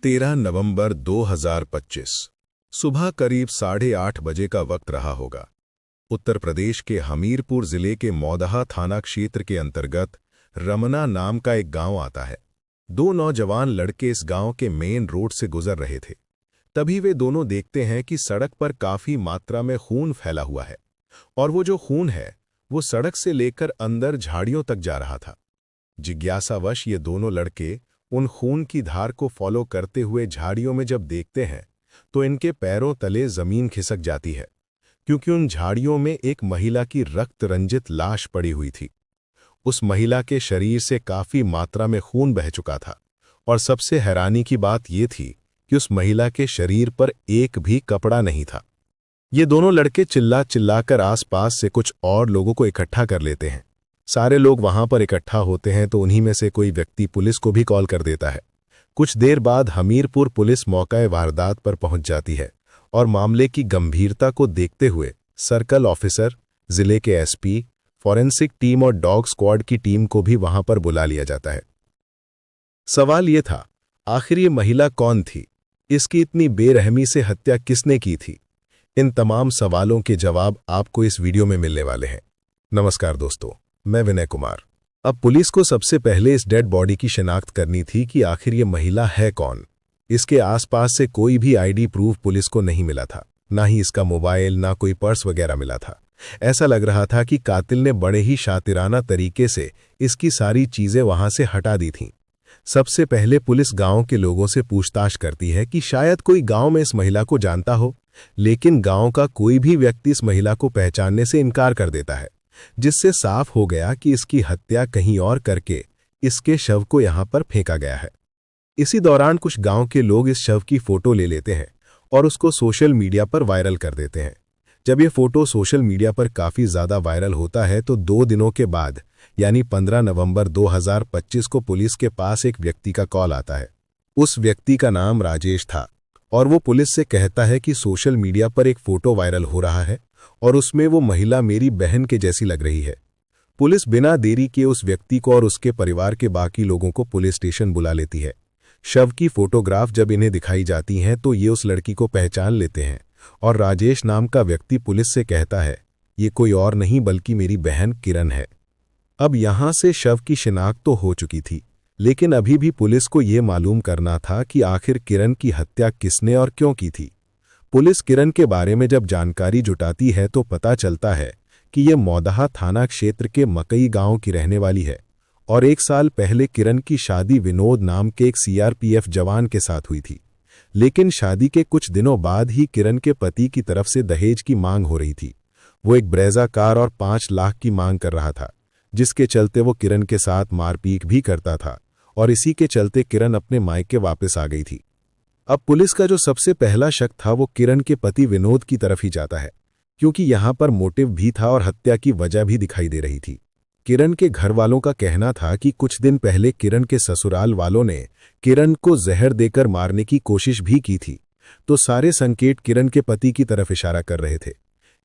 13 नवंबर 2025 सुबह करीब 8:30 बजे का वक्त रहा होगा। उत्तर प्रदेश के हमीरपुर जिले के मौदहा थाना क्षेत्र के अंतर्गत रमना नाम का एक गांव आता है। दो नौजवान लड़के इस गांव के मेन रोड से गुजर रहे थे। तभी वे दोनों देखते हैं कि सड़क पर काफी मात्रा में खून फैला हुआ है और वो जो खून है वो सड़क से लेकर अंदर झाड़ियों तक जा रहा था। जिज्ञासावश ये दोनों लड़के उन खून की धार को फॉलो करते हुए झाड़ियों में जब देखते हैं तो इनके पैरों तले जमीन खिसक जाती है, क्योंकि उन झाड़ियों में एक महिला की रक्त रंजित लाश पड़ी हुई थी। उस महिला के शरीर से काफी मात्रा में खून बह चुका था और सबसे हैरानी की बात यह थी कि उस महिला के शरीर पर एक भी कपड़ा नहीं था। ये दोनों लड़के चिल्ला चिल्लाकर आसपास से कुछ और लोगों को इकट्ठा कर लेते हैं। सारे लोग वहां पर इकट्ठा होते हैं तो उन्हीं में से कोई व्यक्ति पुलिस को भी कॉल कर देता है। कुछ देर बाद हमीरपुर पुलिस मौके वारदात पर पहुंच जाती है और मामले की गंभीरता को देखते हुए सर्कल ऑफिसर, जिले के एसपी, फॉरेंसिक टीम और डॉग स्क्वाड की टीम को भी वहां पर बुला लिया जाता है। सवाल ये था, आखिर ये महिला कौन थी? इसकी इतनी बेरहमी से हत्या किसने की थी? इन तमाम सवालों के जवाब आपको इस वीडियो में मिलने वाले हैं। नमस्कार दोस्तों, मैं विनय कुमार। अब पुलिस को सबसे पहले इस डेड बॉडी की शिनाख्त करनी थी कि आखिर ये महिला है कौन। इसके आसपास से कोई भी आईडी प्रूफ पुलिस को नहीं मिला था, ना ही इसका मोबाइल, ना कोई पर्स वगैरह मिला था। ऐसा लग रहा था कि कातिल ने बड़े ही शातिराना तरीके से इसकी सारी चीजें वहां से हटा दी थीं। सबसे पहले पुलिस गांव के लोगों से पूछताछ करती है कि शायद कोई गांव में इस महिला को जानता हो, लेकिन गांव का कोई भी व्यक्ति इस महिला को पहचानने से इनकार कर देता है, जिससे साफ हो गया कि इसकी हत्या कहीं और करके इसके शव को यहां पर फेंका गया है। इसी दौरान कुछ गांव के लोग इस शव की फोटो ले लेते हैं और उसको सोशल मीडिया पर वायरल कर देते हैं। जब ये फोटो सोशल मीडिया पर काफी ज्यादा वायरल होता है तो 2 दिनों के बाद यानी 15 नवंबर 2025 को पुलिस के पास एक व्यक्ति का कॉल आता है। उस व्यक्ति का नाम राजेश था और वो पुलिस से कहता है कि सोशल मीडिया पर एक फोटो वायरल हो रहा है और उसमें वो महिला मेरी बहन के जैसी लग रही है। पुलिस बिना देरी के उस व्यक्ति को और उसके परिवार के बाकी लोगों को पुलिस स्टेशन बुला लेती है। शव की फोटोग्राफ जब इन्हें दिखाई जाती हैं तो ये उस लड़की को पहचान लेते हैं और राजेश नाम का व्यक्ति पुलिस से कहता है, ये कोई और नहीं बल्कि मेरी बहन किरण है। अब यहां से शव की शिनाख्त तो हो चुकी थी, लेकिन अभी भी पुलिस को ये मालूम करना था कि आखिर किरण की हत्या किसने और क्यों की थी। पुलिस किरण के बारे में जब जानकारी जुटाती है तो पता चलता है कि ये मौदहा थाना क्षेत्र के मकई गांव की रहने वाली है और 1 साल पहले किरण की शादी विनोद नाम के एक सीआरपीएफ जवान के साथ हुई थी। लेकिन शादी के कुछ दिनों बाद ही किरण के पति की तरफ से दहेज की मांग हो रही थी। वो एक ब्रेजा कार और 5 लाख की मांग कर रहा था, जिसके चलते वो किरण के साथ मारपीट भी करता था और इसी के चलते किरण अपने मायके वापस आ गई थी। अब पुलिस का जो सबसे पहला शक था वो किरण के पति विनोद की तरफ ही जाता है, क्योंकि यहां पर मोटिव भी था और हत्या की वजह भी दिखाई दे रही थी। किरण के घर वालों का कहना था कि कुछ दिन पहले किरण के ससुराल वालों ने किरण को जहर देकर मारने की कोशिश भी की थी, तो सारे संकेत किरण के पति की तरफ इशारा कर रहे थे।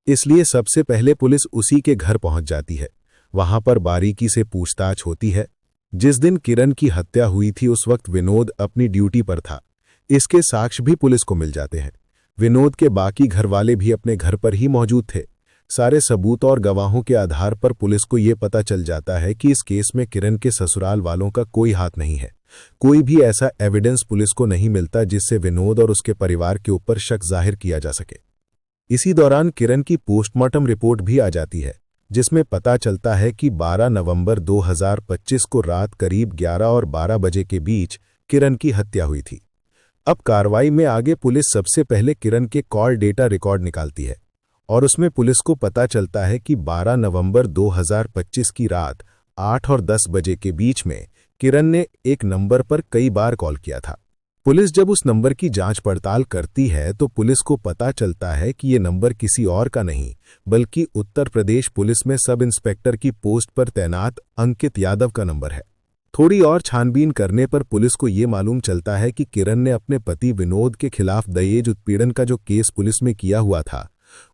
इसलिए सबसे पहले पुलिस उसी के घर पहुंच जाती है। वहां पर बारीकी से पूछताछ होती है। जिस दिन किरण की हत्या हुई थी उस वक्त विनोद अपनी ड्यूटी पर था। इसके साक्ष्य भी पुलिस को मिल जाते हैं। विनोद के बाकी घरवाले भी अपने घर पर ही मौजूद थे। सारे सबूत और गवाहों के आधार पर पुलिस को यह पता चल जाता है कि इस केस में किरण के ससुराल वालों का कोई हाथ नहीं है। कोई भी ऐसा एविडेंस पुलिस को नहीं मिलता जिससे विनोद और उसके परिवार के ऊपर शक जाहिर किया जा सके। इसी दौरान किरण की पोस्टमार्टम रिपोर्ट भी आ जाती है, जिसमें पता चलता है कि 12 नवंबर 2025 को रात करीब 11 और 12 बजे के बीच किरण की हत्या हुई थी। अब कार्रवाई में आगे पुलिस सबसे पहले किरण के कॉल डेटा रिकॉर्ड निकालती है और उसमें पुलिस को पता चलता है कि 12 नवंबर 2025 की रात 8 और 10 बजे के बीच में किरण ने एक नंबर पर कई बार कॉल किया था। पुलिस जब उस नंबर की जांच पड़ताल करती है तो पुलिस को पता चलता है कि ये नंबर किसी और का नहीं बल्कि उत्तर प्रदेश पुलिस में सब इंस्पेक्टर की पोस्ट पर तैनात अंकित यादव का नंबर है। थोड़ी और छानबीन करने पर पुलिस को ये मालूम चलता है कि किरण ने अपने पति विनोद के खिलाफ दहेज उत्पीड़न का जो केस पुलिस में किया हुआ था,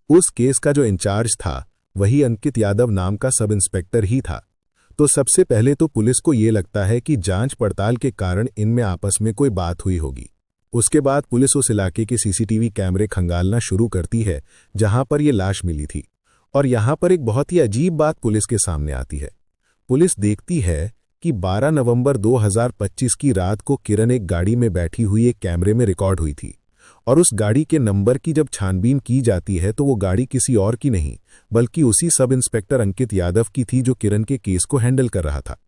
उस केस का जो इंचार्ज था वही अंकित यादव नाम का सब इंस्पेक्टर ही था। तो सबसे पहले तो पुलिस को ये लगता है कि जांच पड़ताल के कारण इनमें आपस में कोई बात हुई होगी। उसके बाद पुलिस उस इलाके के सीसीटीवी कैमरे खंगालना शुरू करती है जहां पर ये लाश मिली थी। और यहां पर एक बहुत ही अजीब बात पुलिस के सामने आती है। पुलिस देखती है कि 12 नवंबर 2025 की रात को किरण एक गाड़ी में बैठी हुई एक कैमरे में रिकॉर्ड हुई थी। और उस गाड़ी के नंबर की जब छानबीन की जाती है तो वो गाड़ी किसी और की नहीं बल्कि उसी सब इंस्पेक्टर अंकित यादव की थी जो किरण के केस को हैंडल कर रहा था।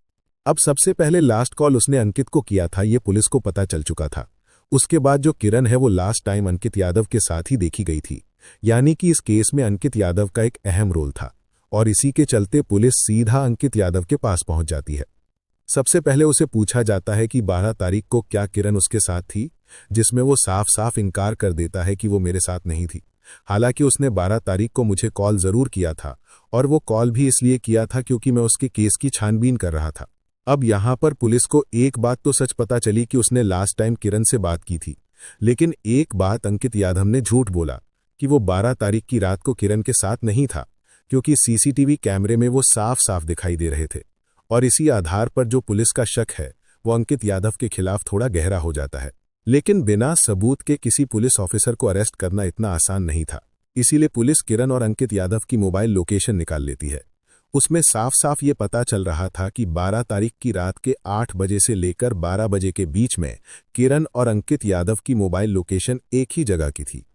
अब सबसे पहले लास्ट कॉल उसने अंकित को किया था, ये पुलिस को पता चल चुका था। उसके बाद जो किरण है वो लास्ट टाइम अंकित यादव के साथ ही देखी गई थी, यानी कि इस केस में अंकित यादव का एक अहम रोल था। और इसी के चलते पुलिस सीधा अंकित यादव के पास पहुंच जाती है। सबसे पहले उसे पूछा जाता है कि 12 तारीख को क्या किरण उसके साथ थी, जिसमें वो साफ साफ इनकार कर देता है कि वो मेरे साथ नहीं थी। हालांकि उसने 12 तारीख को मुझे कॉल जरूर किया था और वो कॉल भी इसलिए किया था क्योंकि मैं उसके केस की छानबीन कर रहा था। अब यहां पर पुलिस को एक बात तो सच पता चली कि उसने लास्ट टाइम किरण से बात की थी, लेकिन एक बात अंकित यादव ने झूठ बोला कि वो 12 तारीख की रात को किरण के साथ नहीं था, क्योंकि सीसीटीवी कैमरे में वो साफ साफ दिखाई दे रहे थे। और इसी आधार पर जो पुलिस का शक है वो अंकित यादव के खिलाफ थोड़ा गहरा हो जाता है। लेकिन बिना सबूत के किसी पुलिस ऑफिसर को अरेस्ट करना इतना आसान नहीं था, इसीलिए पुलिस किरण और अंकित यादव की मोबाइल लोकेशन निकाल लेती है। उसमें साफ साफ ये पता चल रहा था कि 12 तारीख की रात के 8 बजे से लेकर 12 बजे के बीच में किरण और अंकित यादव की मोबाइल लोकेशन एक ही जगह की थी।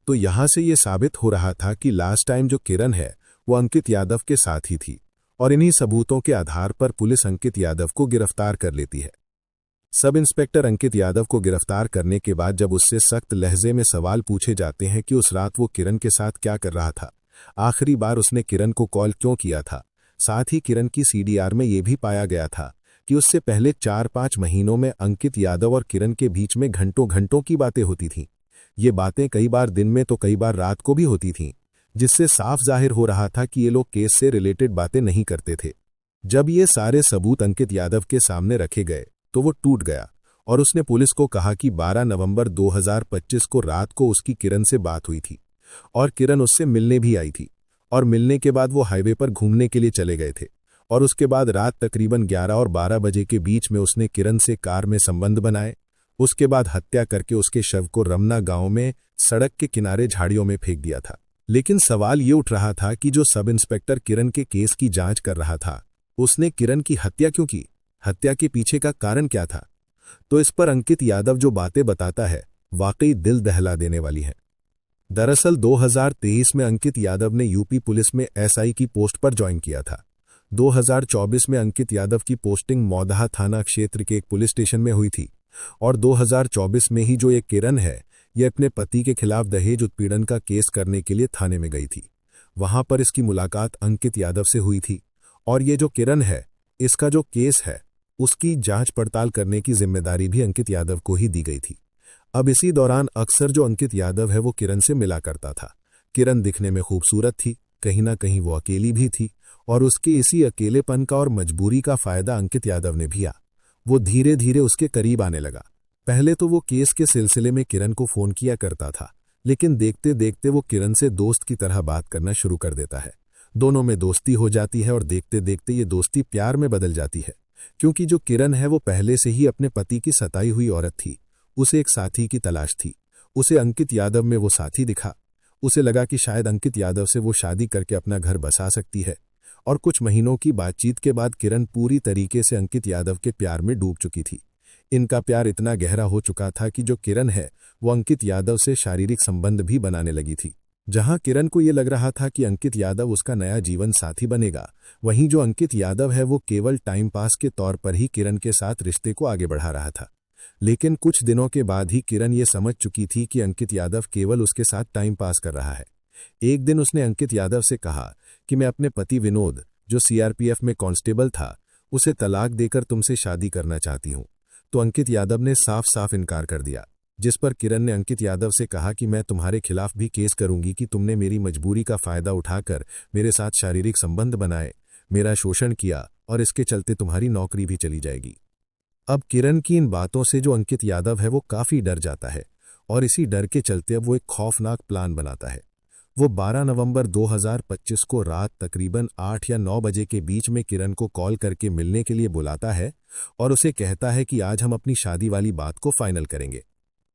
तो यहां से ये साबित हो रहा था कि लास्ट टाइम जो किरण है वो अंकित यादव के साथ ही थी। और इन्हीं सबूतों के आधार पर पुलिस अंकित यादव को गिरफ्तार कर लेती है। सब इंस्पेक्टर अंकित यादव को गिरफ्तार करने के बाद जब उससे सख्त लहजे में सवाल पूछे जाते हैं कि उस रात वो किरण के साथ क्या कर रहा था, आखिरी बार उसने किरण को कॉल क्यों किया था, साथ ही किरण की सीडीआर में यह भी पाया गया था कि उससे पहले 4-5 महीनों में अंकित यादव और किरण के बीच में घंटों घंटों की बातें होती थीं। ये बातें कई बार दिन में तो कई बार रात को भी होती थीं, जिससे साफ जाहिर हो रहा था कि ये लोग केस से रिलेटेड बातें नहीं करते थे। जब ये सारे सबूत अंकित यादव के सामने रखे गए तो वो टूट गया और उसने पुलिस को कहा कि 12 नवंबर 2025 को रात को उसकी किरण से बात हुई थी और किरण उससे मिलने भी आई थी। और मिलने के बाद वो हाईवे पर घूमने के लिए चले गए थे और उसके बाद रात तकरीबन 11 और 12 बजे के बीच में उसने किरण से कार में संबंध बनाए। उसके बाद हत्या करके उसके शव को रमना गांव में सड़क के किनारे झाड़ियों में फेंक दिया था। लेकिन सवाल ये उठ रहा था कि जो सब इंस्पेक्टर किरण के केस की जांच कर रहा था, उसने किरण की हत्या क्यों की? हत्या के पीछे का कारण क्या था? तो इस पर अंकित यादव जो बातें बताता है वाकई दिल दहला देने वाली हैं। दरअसल 2023 में अंकित यादव ने यूपी पुलिस में एसआई की पोस्ट पर ज्वाइन किया था। 2024 में अंकित यादव की पोस्टिंग मौदहा थाना क्षेत्र के एक पुलिस स्टेशन में हुई थी और 2024 में ही जो ये किरण है ये अपने पति के खिलाफ दहेज उत्पीड़न का केस करने के लिए थाने में गई थी। वहां पर इसकी मुलाकात अंकित यादव से हुई थी और ये जो किरण है इसका जो केस है उसकी जांच पड़ताल करने की जिम्मेदारी भी अंकित यादव को ही दी गई थी। अब इसी दौरान अक्सर जो अंकित यादव है वो किरण से मिला करता था। किरण दिखने में खूबसूरत थी, कहीं ना कहीं वो अकेली भी थी और उसके इसी अकेलेपन का और मजबूरी का फायदा अंकित यादव ने भी वो धीरे धीरे उसके करीब आने लगा। पहले तो वो केस के सिलसिले में किरण को फोन किया करता था, लेकिन देखते देखते वो किरण से दोस्त की तरह बात करना शुरू कर देता है। दोनों में दोस्ती हो जाती है और देखते देखते ये दोस्ती प्यार में बदल जाती है, क्योंकि जो किरण है वो पहले से ही अपने पति की सताई हुई औरत थी। उसे एक साथी की तलाश थी। उसे अंकित यादव में वो साथी दिखा। उसे लगा कि शायद अंकित यादव से वो शादी करके अपना घर बसा सकती है। और कुछ महीनों की बातचीत के बाद किरण पूरी तरीके से अंकित यादव के प्यार में डूब चुकी थी। इनका प्यार इतना गहरा हो चुका था कि जो किरण है वो अंकित यादव से शारीरिक संबंध भी बनाने लगी थी। जहां किरण को ये लग रहा था कि अंकित यादव उसका नया जीवन साथी बनेगा, वहीं जो अंकित यादव है वो केवल टाइम पास के तौर पर ही किरण के साथ रिश्ते को आगे बढ़ा रहा था। लेकिन कुछ दिनों के बाद ही किरण ये समझ चुकी थी कि अंकित यादव केवल उसके साथ टाइम पास कर रहा है। एक दिन उसने अंकित यादव से कहा कि मैं अपने पति विनोद, जो सीआरपीएफ में कांस्टेबल था, उसे तलाक देकर तुमसे शादी करना चाहती हूं। तो अंकित यादव ने साफ साफ इनकार कर दिया, जिस पर किरण ने अंकित यादव से कहा कि मैं तुम्हारे खिलाफ भी केस करूंगी कि तुमने मेरी मजबूरी का फायदा उठाकर मेरे साथ शारीरिक संबंध बनाए, मेरा शोषण किया और इसके चलते तुम्हारी नौकरी भी चली जाएगी। अब किरण की इन बातों से जो अंकित यादव है वो काफी डर जाता है और इसी डर के चलते अब वो एक खौफनाक प्लान बनाता है। वो 12 नवंबर 2025 को रात तकरीबन 8 या 9 बजे के बीच में किरण को कॉल करके मिलने के लिए बुलाता है और उसे कहता है कि आज हम अपनी शादी वाली बात को फाइनल करेंगे।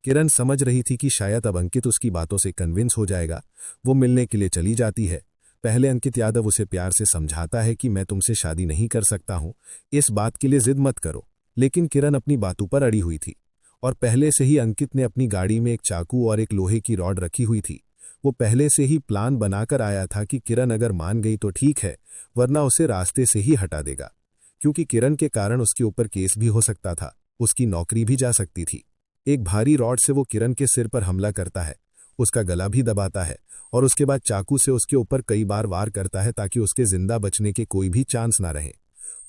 किरण समझ रही थी कि शायद अब अंकित उसकी बातों से कन्विंस हो जाएगा। वो मिलने के लिए चली जाती है। पहले अंकित यादव उसे प्यार से समझाता है कि मैं तुमसे शादी नहीं कर सकता हूं, इस बात के लिए जिद मत करो। लेकिन किरण अपनी बातों पर अड़ी हुई थी और पहले से ही अंकित ने अपनी गाड़ी में एक चाकू और एक लोहे की रॉड रखी हुई थी। वो पहले से ही प्लान बनाकर आया था कि किरण अगर मान गई तो ठीक है, वरना उसे रास्ते से ही हटा देगा, क्योंकि किरण के कारण उसके ऊपर केस भी हो सकता था, उसकी नौकरी भी जा सकती थी। एक भारी रॉड से वो किरण के सिर पर हमला करता है, उसका गला भी दबाता है और उसके बाद चाकू से उसके ऊपर कई बार वार करता है ताकि उसके जिंदा बचने के कोई भी चांस ना रहे।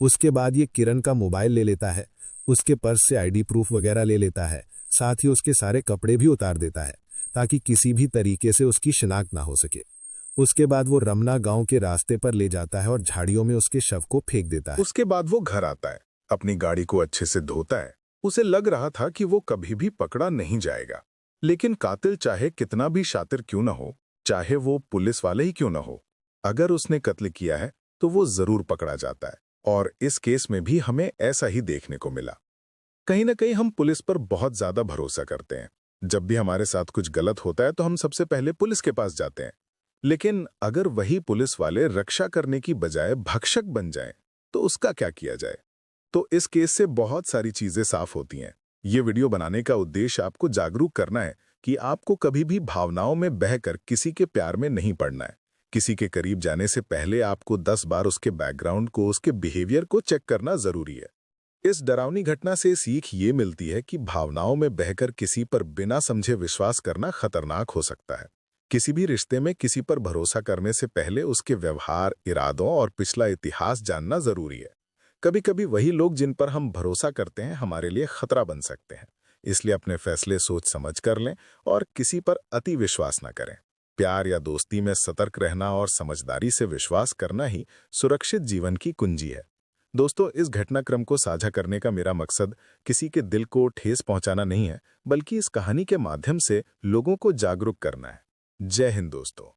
उसके बाद ये किरण का मोबाइल ले लेता है, उसके पर्स से आईडी प्रूफ वगैरह ले लेता है, साथ ही उसके सारे कपड़े भी उतार देता है ताकि किसी भी तरीके से उसकी शिनाख्त ना हो सके। उसके बाद वो रमना गांव के रास्ते पर ले जाता है और झाड़ियों में उसके शव को फेंक देता है। उसके बाद वो घर आता है, अपनी गाड़ी को अच्छे से धोता है। उसे लग रहा था कि वो कभी भी पकड़ा नहीं जाएगा, लेकिन कातिल चाहे कितना भी शातिर क्यों न हो, चाहे वो पुलिस वाले ही क्यों न हो, अगर उसने कत्ल किया है तो वो जरूर पकड़ा जाता है। और इस केस में भी हमें ऐसा ही देखने को मिला। कहीं ना कहीं हम पुलिस पर बहुत ज्यादा भरोसा करते हैं। जब भी हमारे साथ कुछ गलत होता है तो हम सबसे पहले पुलिस के पास जाते हैं। लेकिन अगर वही पुलिस वाले रक्षा करने की बजाय भक्षक बन जाएं, तो उसका क्या किया जाए? तो इस केस से बहुत सारी चीजें साफ होती हैं। ये वीडियो बनाने का उद्देश्य आपको जागरूक करना है कि आपको कभी भी भावनाओं में बहकर किसी के प्यार में नहीं पड़ना है। किसी के करीब जाने से पहले आपको 10 बार उसके बैकग्राउंड को, उसके बिहेवियर को चेक करना जरूरी है। इस डरावनी घटना से सीख ये मिलती है कि भावनाओं में बहकर किसी पर बिना समझे विश्वास करना खतरनाक हो सकता है। किसी भी रिश्ते में किसी पर भरोसा करने से पहले उसके व्यवहार, इरादों और पिछला इतिहास जानना जरूरी है। कभी कभी वही लोग जिन पर हम भरोसा करते हैं हमारे लिए खतरा बन सकते हैं। इसलिए अपने फैसले सोच समझ कर लें और किसी पर अति विश्वास न करें। प्यार या दोस्ती में सतर्क रहना और समझदारी से विश्वास करना ही सुरक्षित जीवन की कुंजी है। दोस्तों, इस घटनाक्रम को साझा करने का मेरा मकसद किसी के दिल को ठेस पहुंचाना नहीं है, बल्कि इस कहानी के माध्यम से लोगों को जागरूक करना है। जय हिंद दोस्तों।